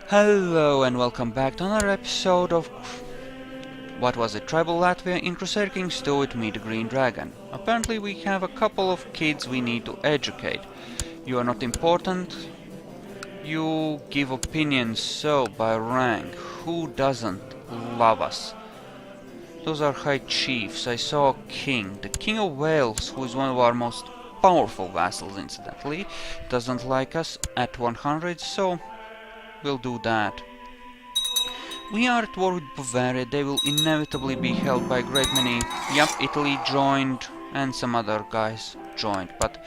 Hello and welcome back to another episode of what was it, Tribal Latvia in Crusader Kings 2 with me, the Green Dragon. Apparently we have a couple of kids we need to educate. You are not important. You give opinions, so by rank, who doesn't love us? Those are high chiefs. I saw a king, the King of Wales, who is one of our most powerful vassals incidentally, doesn't like us at 100, so we'll do that. We are at war with Bavaria. They will inevitably be held by a great many. Yep, Italy joined and some other guys joined, but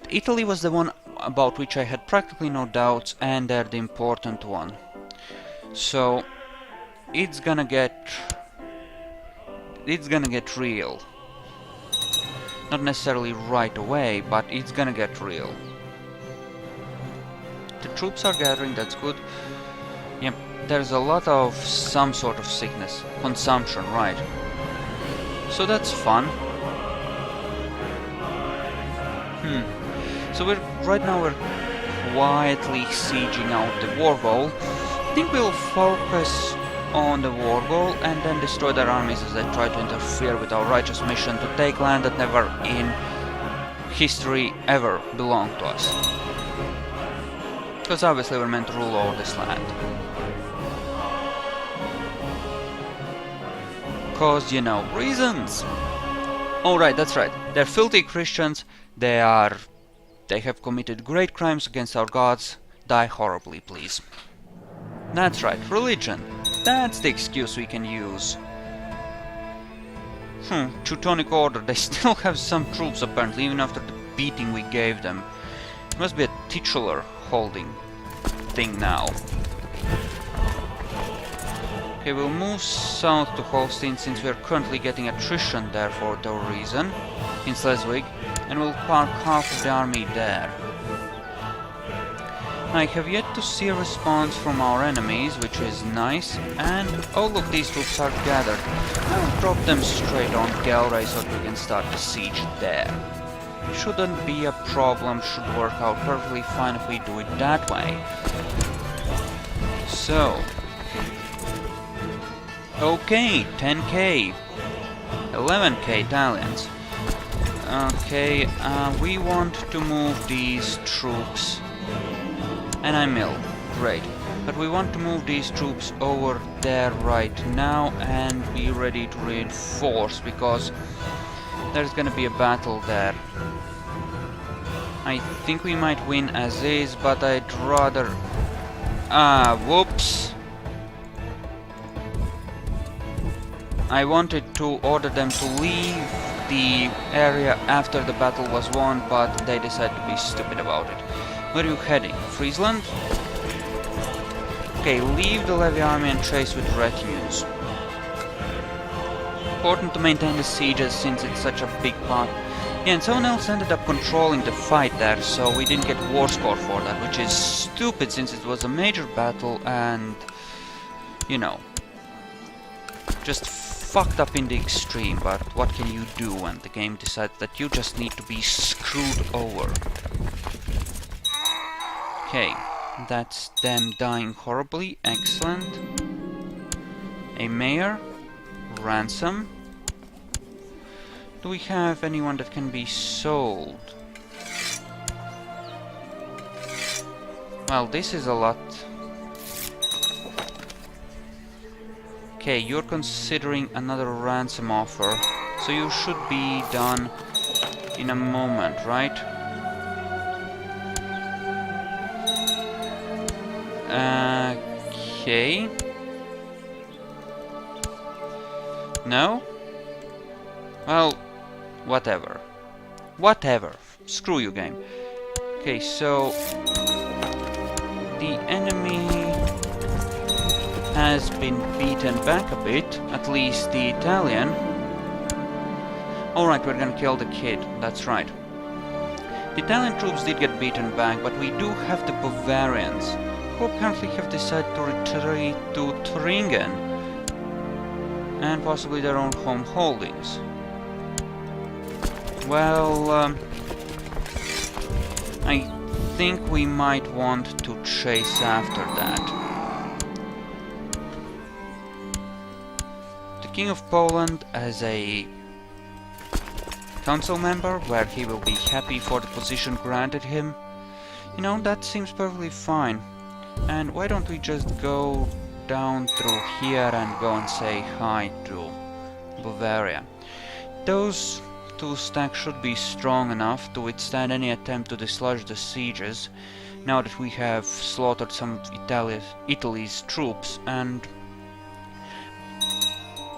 Italy was the one about which I had practically no doubts, and they're the important one. So it's gonna get real. Not necessarily right away, but it's gonna get real. The troops are gathering, that's good. Yep, there's a lot of some sort of sickness. Consumption, right. So that's fun. So right now we're quietly sieging out the war goal. I think we'll focus on the war goal and then destroy their armies as they try to interfere with our righteous mission to take land that never in history ever belonged to us. Because obviously we're meant to rule over this land. Cause, you know, reasons! Oh right, that's right. They're filthy Christians. They have committed great crimes against our gods. Die horribly, please. That's right, religion. That's the excuse we can use. Teutonic Order. They still have some troops apparently, even after the beating we gave them. It must be a titular holding thing now. Okay, we'll move south to Holstein since we're currently getting attrition there for that reason, in Schleswig, and we'll park half of the army there. I have yet to see a response from our enemies, which is nice, and all of these troops are gathered. I'll drop them straight on Galway so we can start the siege there. Shouldn't be a problem, should work out perfectly fine if we do it that way. So, okay, 10k, 11k Italians. Okay, we want to move these troops, and I mill, great. But we want to move these troops over there right now and be ready to reinforce, because there's gonna be a battle there. I think we might win as is, but I'd rather... whoops! I wanted to order them to leave the area after the battle was won, but they decided to be stupid about it. Where are you heading? Friesland? Okay, leave the Levy army and chase with retinues. Important to maintain the sieges since it's such a big part. Yeah, and someone else ended up controlling the fight there, so we didn't get war score for that, which is stupid since it was a major battle and, you know, just fucked up in the extreme. But what can you do when the game decides that you just need to be screwed over? Okay, that's them dying horribly, excellent. A mayor, ransom. Do we have anyone that can be sold? Well, this is a lot. Okay, you're considering another ransom offer, so you should be done in a moment, right? Okay. No? Well, whatever. Whatever. Screw you, game. Okay, so the enemy has been beaten back a bit, at least the Italian. Alright, we're gonna kill the kid, that's right. The Italian troops did get beaten back, but we do have the Bavarians, who apparently have decided to retreat to Thuringen, and possibly their own home holdings. Well, I think we might want to chase after that. King of Poland as a council member, where he will be happy for the position granted him. You know, that seems perfectly fine. And why don't we just go down through here and go and say hi to Bavaria. Those two stacks should be strong enough to withstand any attempt to dislodge the sieges, now that we have slaughtered some of Italy's troops, and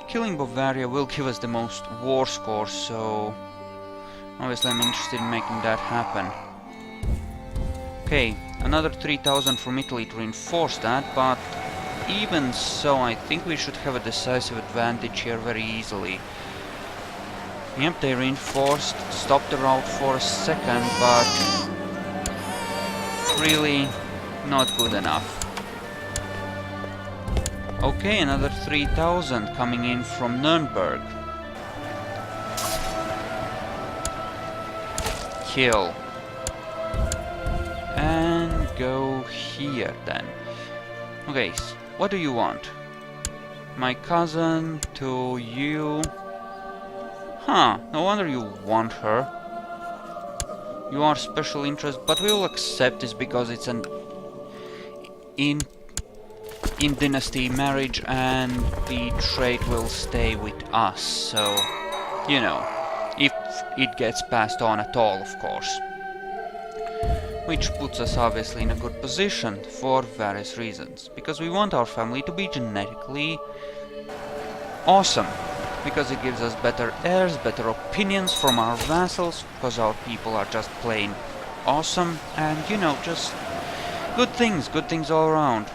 killing Bavaria will give us the most war score, so obviously I'm interested in making that happen. Okay, another 3000 from Italy to reinforce that, but even so I think we should have a decisive advantage here very easily. Yep, they reinforced, stopped the route for a second, but really not good enough. Okay, another 3000 coming in from Nuremberg. Kill. And go here then. Okay, what do you want? My cousin to you. Huh, no wonder you want her. You are special interest, but we'll accept this because it's an in-dynasty marriage and the trade will stay with us, so, you know, if it gets passed on at all, of course. Which puts us obviously in a good position for various reasons, because we want our family to be genetically awesome. Because it gives us better heirs, better opinions from our vassals, because our people are just plain awesome, and you know, just good things all around.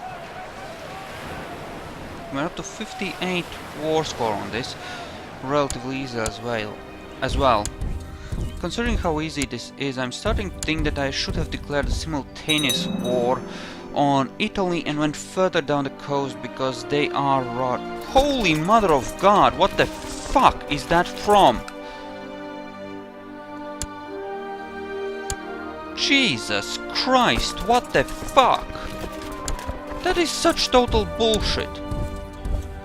We're up to 58 war score on this, relatively easy as well. Considering how easy this is, I'm starting to think that I should have declared a simultaneous war on Italy and went further down the coast, because they are Holy Mother of God, what the fuck is that from? Jesus Christ, what the fuck? That is such total bullshit.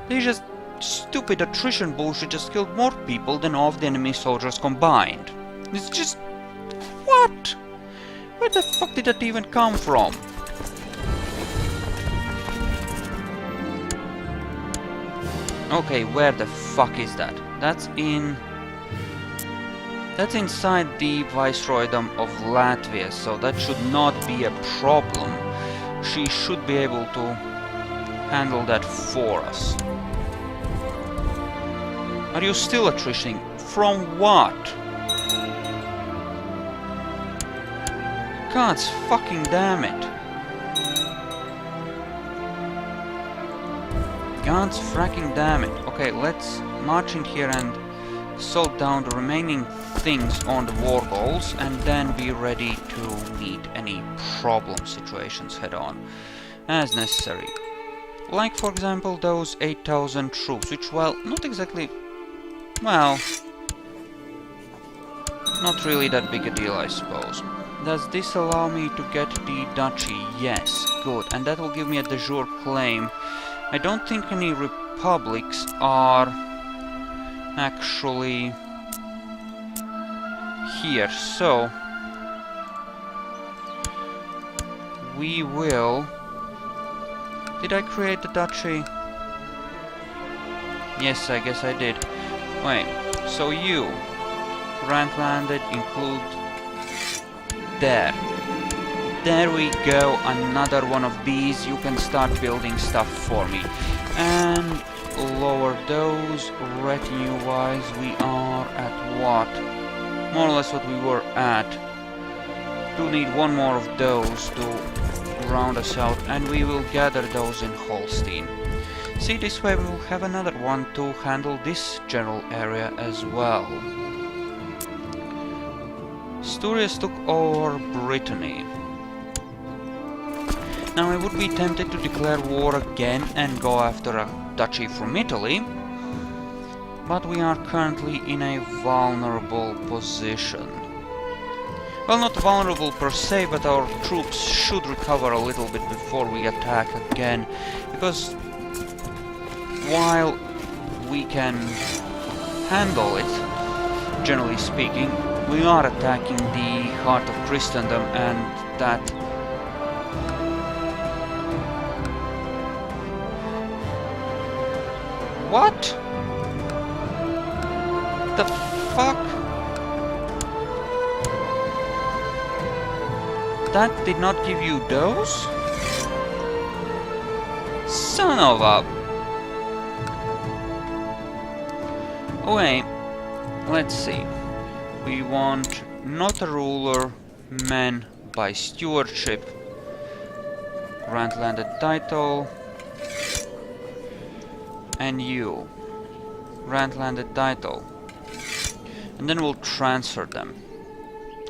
They just stupid attrition bullshit just killed more people than all of the enemy soldiers combined. It's just... what? Where the fuck did that even come from? Okay, where the fuck is that? That's inside the Viceroydom of Latvia, so that should not be a problem. She should be able to handle that for us. Are you still attritioning? From what? God's fucking damn it. God's fracking damn it. Okay, let's march in here and salt down the remaining things on the war goals, and then be ready to meet any problem situations head on, as necessary. Like, for example, those 8000 troops, which, well, not exactly... well... not really that big a deal, I suppose. Does this allow me to get the duchy? Yes, good, and that will give me a de jure claim. I don't think any republics are actually here, so we will... did I create the duchy? Yes, I guess I did. Wait, so you, rank landed, include there. There we go, another one of these. You can start building stuff for me. And lower those. Retinue-wise, we are at what? More or less what we were at. Do need one more of those to round us out, and we will gather those in Holstein. See, this way we will have another one to handle this general area as well. Asturias took over Brittany. Now I would be tempted to declare war again and go after a duchy from Italy, but we are currently in a vulnerable position. Well, not vulnerable per se, but our troops should recover a little bit before we attack again, because while we can handle it, generally speaking. We are attacking the heart of Christendom, and that... What? The fuck? That did not give you those? Son of a... Okay, let's see. We want not a ruler, men by stewardship, grant landed title, and you, grant landed title. And then we'll transfer them,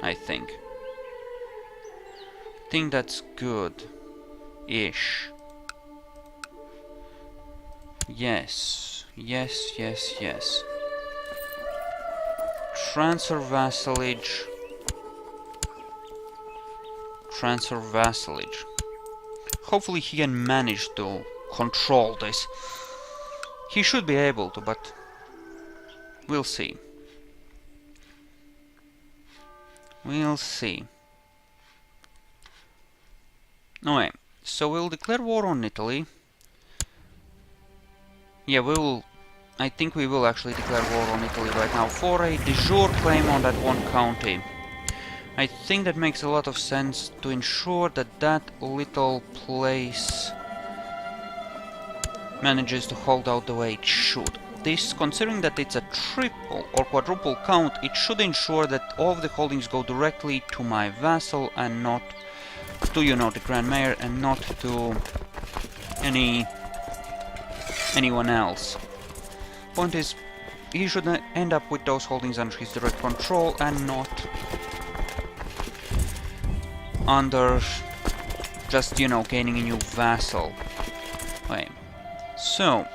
I think. Think that's good-ish. Yes, yes, yes, yes. Transfer vassalage. Transfer vassalage. Hopefully he can manage to control this. He should be able to, but we'll see. We'll see. Okay, so we'll declare war on Italy. Yeah, I think we will actually declare war on Italy right now for a de jure claim on that one county. I think that makes a lot of sense to ensure that that little place manages to hold out the way it should. This, considering that it's a triple or quadruple count, it should ensure that all of the holdings go directly to my vassal and not to, you know, the Grand Mayor, and not to anyone else. Point is, he should end up with those holdings under his direct control and not under just, you know, gaining a new vassal. Okay. So,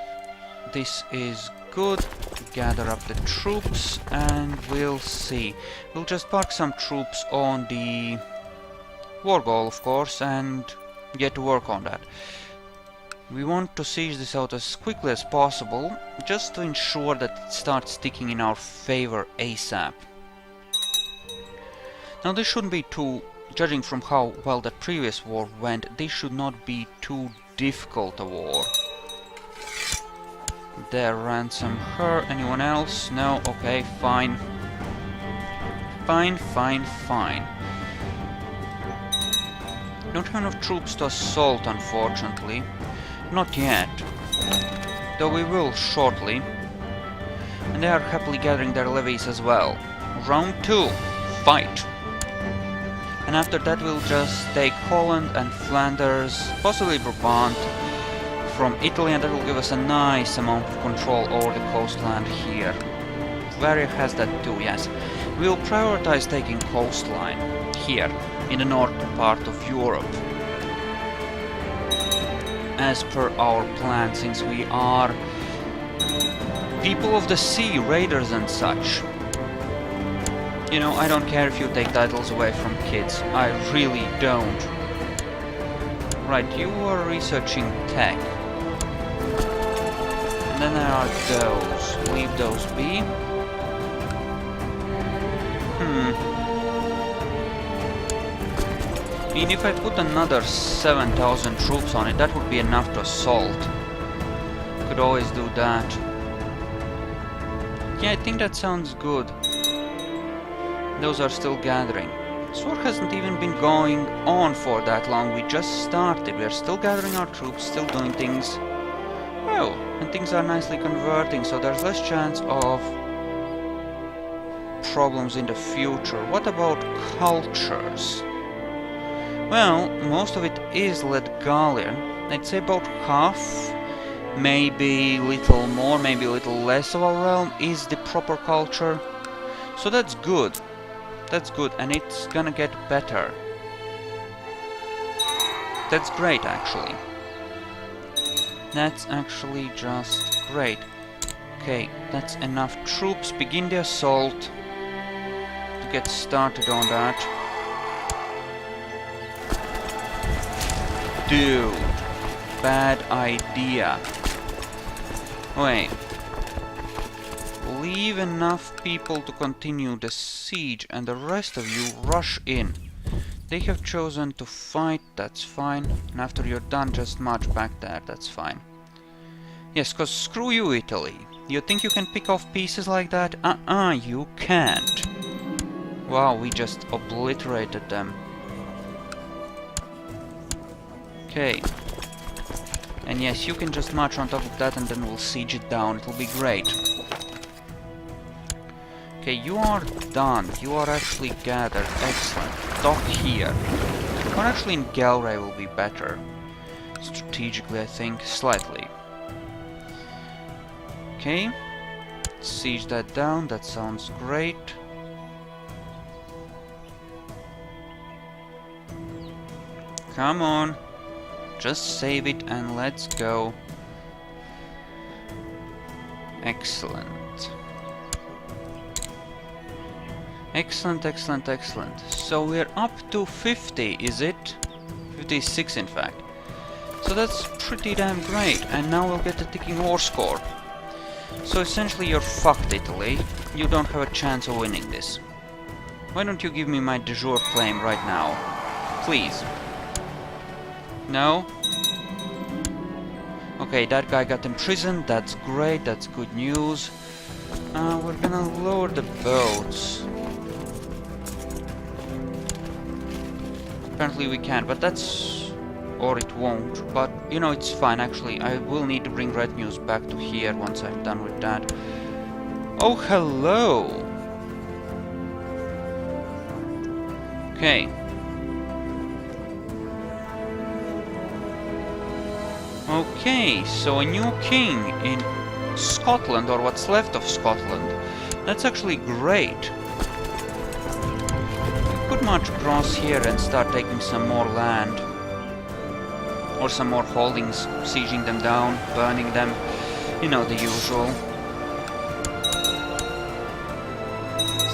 this is good. Gather up the troops and we'll see. We'll just park some troops on the war goal, of course, and get to work on that. We want to siege this out as quickly as possible, just to ensure that it starts sticking in our favor ASAP. Now this shouldn't be too, judging from how well the previous war went, this should not be too difficult a war. There, ransom her. Anyone else? No? Okay, fine. Fine, fine, fine. Don't have enough troops to assault, unfortunately. Not yet. Though we will shortly. And they are happily gathering their levies as well. Round 2. Fight. And after that we'll just take Holland and Flanders, possibly Brabant, from Italy, and that will give us a nice amount of control over the coastline here. Bavaria has that too, yes. We'll prioritize taking coastline here, in the northern part of Europe. As per our plan, since we are people of the sea, raiders and such. You know, I don't care if you take titles away from kids. I really don't. Right, you are researching tech. And then there are those. Leave those be. I mean, if I put another 7,000 troops on it, that would be enough to assault. Could always do that. Yeah, I think that sounds good. Those are still gathering. This war hasn't even been going on for that long. We just started. We are still gathering our troops, still doing things. Oh, and things are nicely converting, so there's less chance of problems in the future. What about cultures? Well, most of it is Latgalian. I'd say about half, maybe little more, maybe a little less of our realm is the proper culture. So that's good. That's good, and it's gonna get better. That's great, actually. That's actually just great. Okay, that's enough troops. Begin the assault to get started on that. Dude, bad idea. Wait, leave enough people to continue the siege and the rest of you rush in. They have chosen to fight, that's fine. And after you're done, just march back there, that's fine. Yes, cause screw you, Italy. You think you can pick off pieces like that? You can't. Wow, we just obliterated them. Okay. And yes, you can just march on top of that and then we'll siege it down. It'll be great. Okay, you are done. You are actually gathered. Excellent. Dock here. Or actually in Galway will be better. Strategically, I think. Slightly. Okay. Siege that down. That sounds great. Come on. Just save it and let's go. Excellent. Excellent, excellent, excellent. So we're up to 50, is it? 56 in fact. So that's pretty damn great. And now we'll get the ticking war score. So essentially you're fucked, Italy. You don't have a chance of winning this. Why don't you give me my de jure claim right now? Please. No? Okay, that guy got imprisoned. That's great. That's good news. We're gonna lower the boats. Apparently we can, but that's... or it won't. But, you know, it's fine, actually. I will need to bring retinues back to here once I'm done with that. Oh, hello! Okay. Okay, so a new king in Scotland, or what's left of Scotland. That's actually great. We could march across here and start taking some more land. Or some more holdings, sieging them down, burning them. You know, the usual.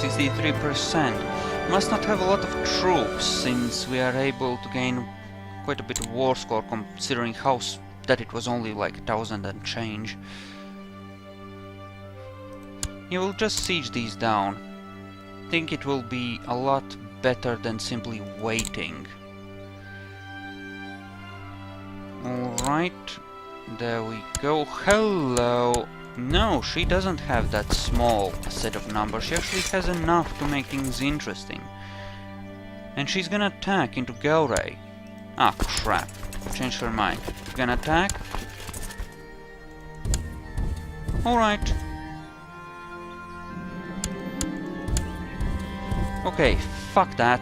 63%. Must not have a lot of troops, since we are able to gain quite a bit of war score, considering how that it was only like 1,000 and change. You will just siege these down. Think it will be a lot better than simply waiting. Alright, there we go. Hello! No, she doesn't have that small set of numbers. She actually has enough to make things interesting. And she's gonna attack into Galway. Ah, crap. Changed her mind. Gonna attack? Alright. Okay, fuck that.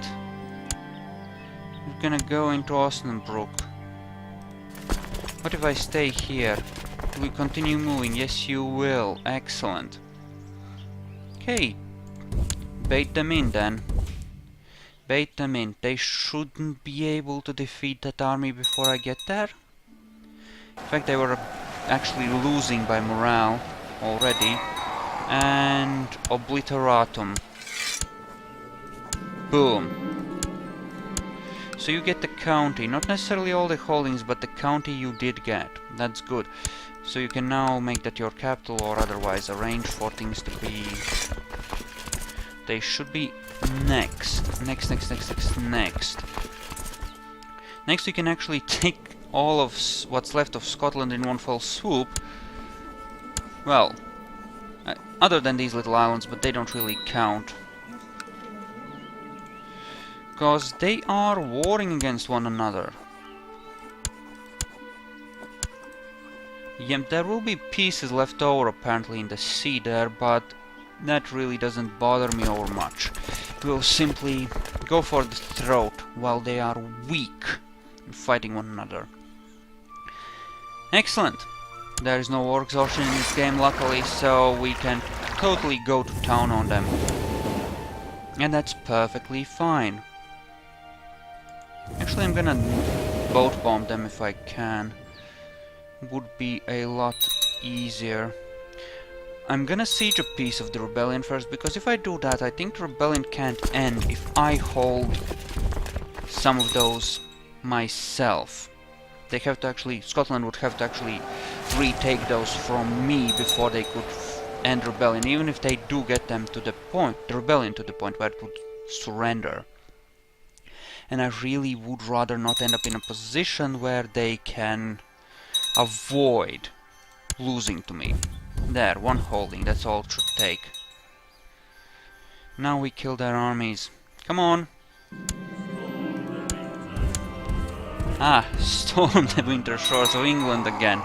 We're gonna go into Osnabrück. What if I stay here? Will we continue moving? Yes, you will. Excellent. Okay. Bait them in then. Bait them in. They shouldn't be able to defeat that army before I get there. In fact, they were actually losing by morale already. And obliteratum. Boom. So you get the county, not necessarily all the holdings, but the county you did get. That's good. So you can now make that your capital or otherwise arrange for things to be... They should be next. Next. Next you can actually take all of what's left of Scotland in one fell swoop. Well, other than these little islands, but they don't really count. Because they are warring against one another. Yep, there will be pieces left over apparently in the sea there, but that really doesn't bother me over much. We'll simply go for the throat while they are weak and fighting one another. Excellent! There is no war exhaustion in this game luckily, so we can totally go to town on them. And that's perfectly fine. Actually, I'm gonna boat bomb them if I can. Would be a lot easier. I'm gonna siege a piece of the rebellion first, because if I do that, I think the rebellion can't end if I hold some of those myself. They have to actually... Scotland would have to actually retake those from me before they could end rebellion, even if they do get them to the point, the rebellion to the point where it would surrender. And I really would rather not end up in a position where they can avoid losing to me. There, one holding, that's all it should take. Now we kill their armies. Come on! Ah, storm the winter shores of England again.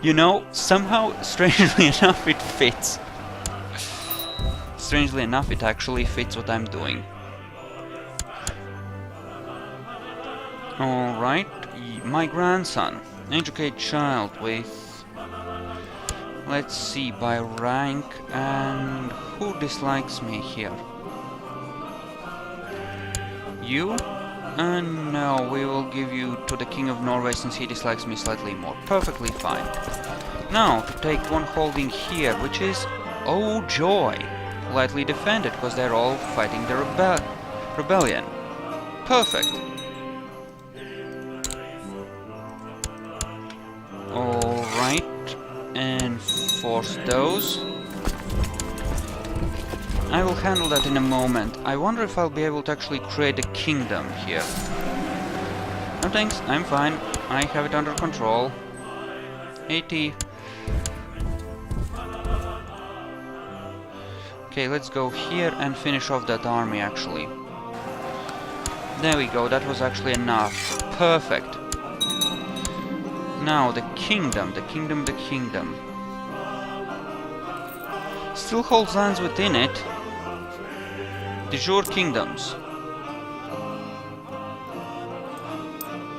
You know, somehow, strangely enough, it fits. Strangely enough, it actually fits what I'm doing. Alright, my grandson. Educate child with... Let's see, by rank, and who dislikes me here? You? No, we will give you to the King of Norway since he dislikes me slightly more. Perfectly fine. Now, to take one holding here, which is... Oh joy! Lightly defended, because they're all fighting the rebellion. Perfect! Alright, and force those. I will handle that in a moment. I wonder if I'll be able to actually create a kingdom here. No thanks, I'm fine. I have it under control. 80. Okay, let's go here and finish off that army actually. There we go, that was actually enough. Perfect. Now, the kingdom. Still holds lands within it. De jure kingdoms.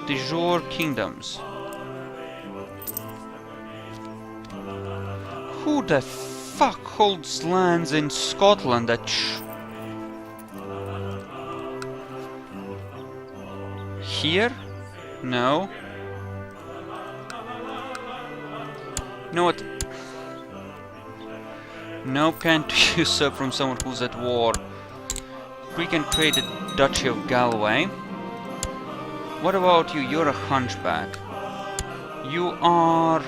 De jure kingdoms. Who the fuck holds lands in Scotland that Here? No. You know what? No, can't usurp from someone who's at war. We can create a Duchy of Galway. What about you? You're a hunchback. You are...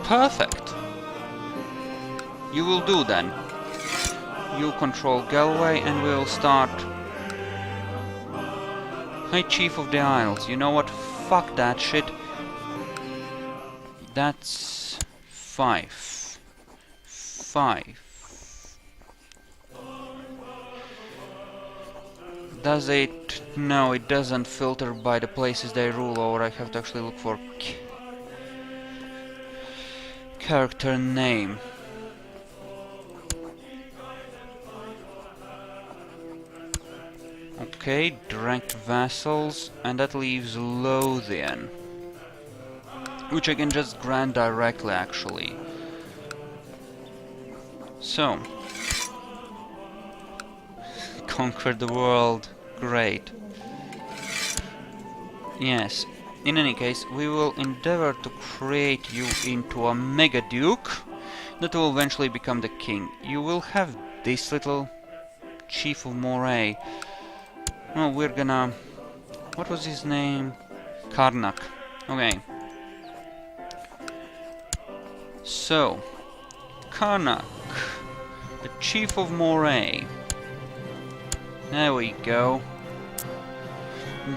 perfect. You will do then. You control Galway and we'll start... High Chief of the Isles. You know what? Fuck that shit. That's... 5. Does it... No, it doesn't filter by the places they rule over. I have to actually look for... character name. Okay, direct vassals, and that leaves Lothian, which I can just grant directly actually. So, conquer the world, great. Yes, in any case, we will endeavor to create you into a mega duke that will eventually become the king. You will have this little chief of Moray. Well, we're gonna... what was his name? Karnak. Okay. So, Karnak, the chief of Moray. There we go.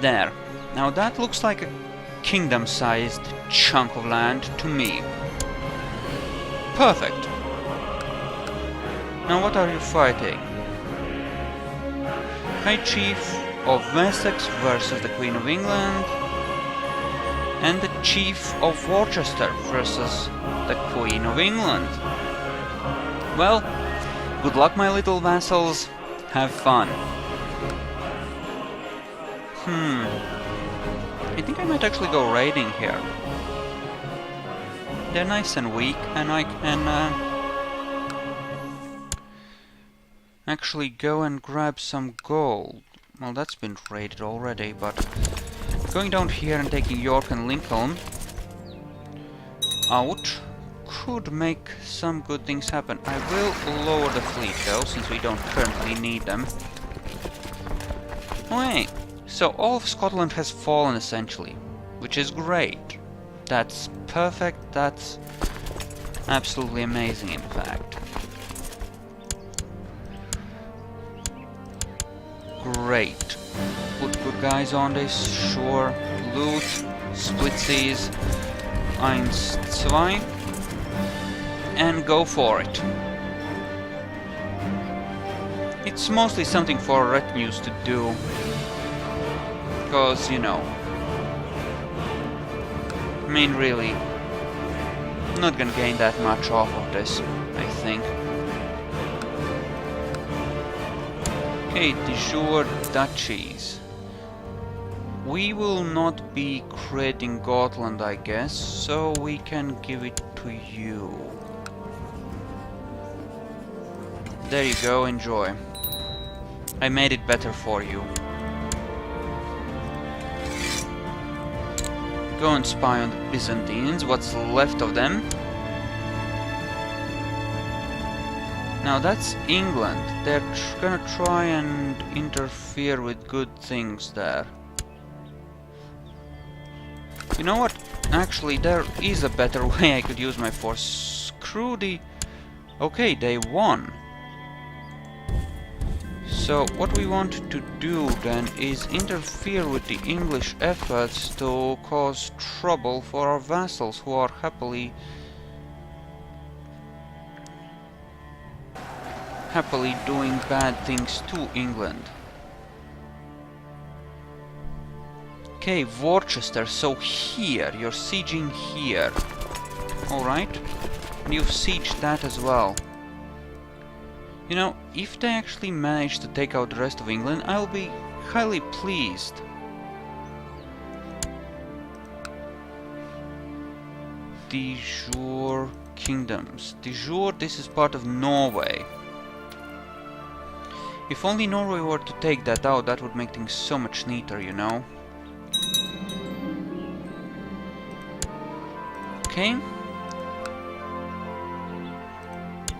There. Now that looks like a kingdom-sized chunk of land to me. Perfect. Now what are you fighting? High Chief of Wessex versus the Queen of England, and the Chief of Worcester versus the Queen of England. Well, good luck my little vassals, have fun. I think I might actually go raiding here. They're nice and weak, and I can actually go and grab some gold. Well, that's been raided already, but going down here and taking York and Lincoln out could make some good things happen. I will lower the fleet though, since we don't currently need them. Okay, so all of Scotland has fallen essentially, which is great. That's perfect, that's absolutely amazing in fact. Great. Put good guys on this, sure. Loot, split seas, 1, 2, and go for it. It's mostly something for retinues to do, because, you know, I mean, really, I'm not gonna gain that much off of this, I think. Okay, de jure duchies. We will not be creating Gotland, I guess, so we can give it to you. There you go, enjoy. I made it better for you. Go and spy on the Byzantines, what's left of them. Now that's England. They're gonna try and interfere with good things there. You know what? Actually, there is a better way I could use my force. Screw the... Okay, they won. So what we want to do then is interfere with the English efforts to cause trouble for our vassals who are happily doing bad things to England. Okay, Worcester, so here, you're sieging here. Alright, and you've sieged that as well. You know, if they actually manage to take out the rest of England, I'll be highly pleased. De jure kingdoms. De jure, this is part of Norway. If only Norway were to take that out, that would make things so much neater, you know. Okay.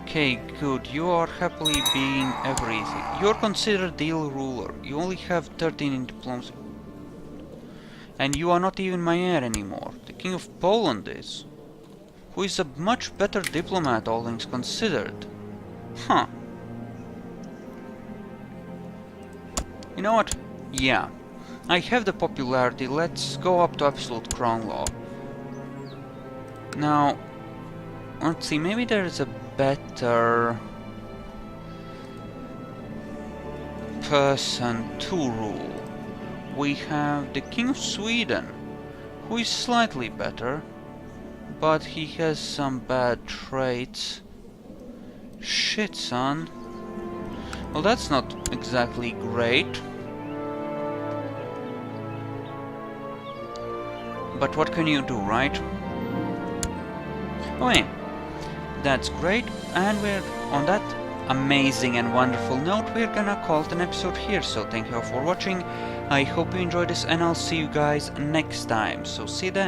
Okay, good. You are happily being everything. You're considered the ill ruler. You only have 13 in diplomacy. And you are not even my heir anymore. The King of Poland is. Who is a much better diplomat, all things considered. Huh. You know what? Yeah. I have the popularity. Let's go up to absolute crown law. Now, let's see. Maybe there is a better person to rule. We have the King of Sweden, who is slightly better, but he has some bad traits. Shit, son. Well, that's not exactly great. But what can you do, right? Okay, that's great, and we're on that amazing and wonderful note, we're gonna call it an episode here. So thank you all for watching. I hope you enjoyed this, and I'll see you guys next time. So see you then.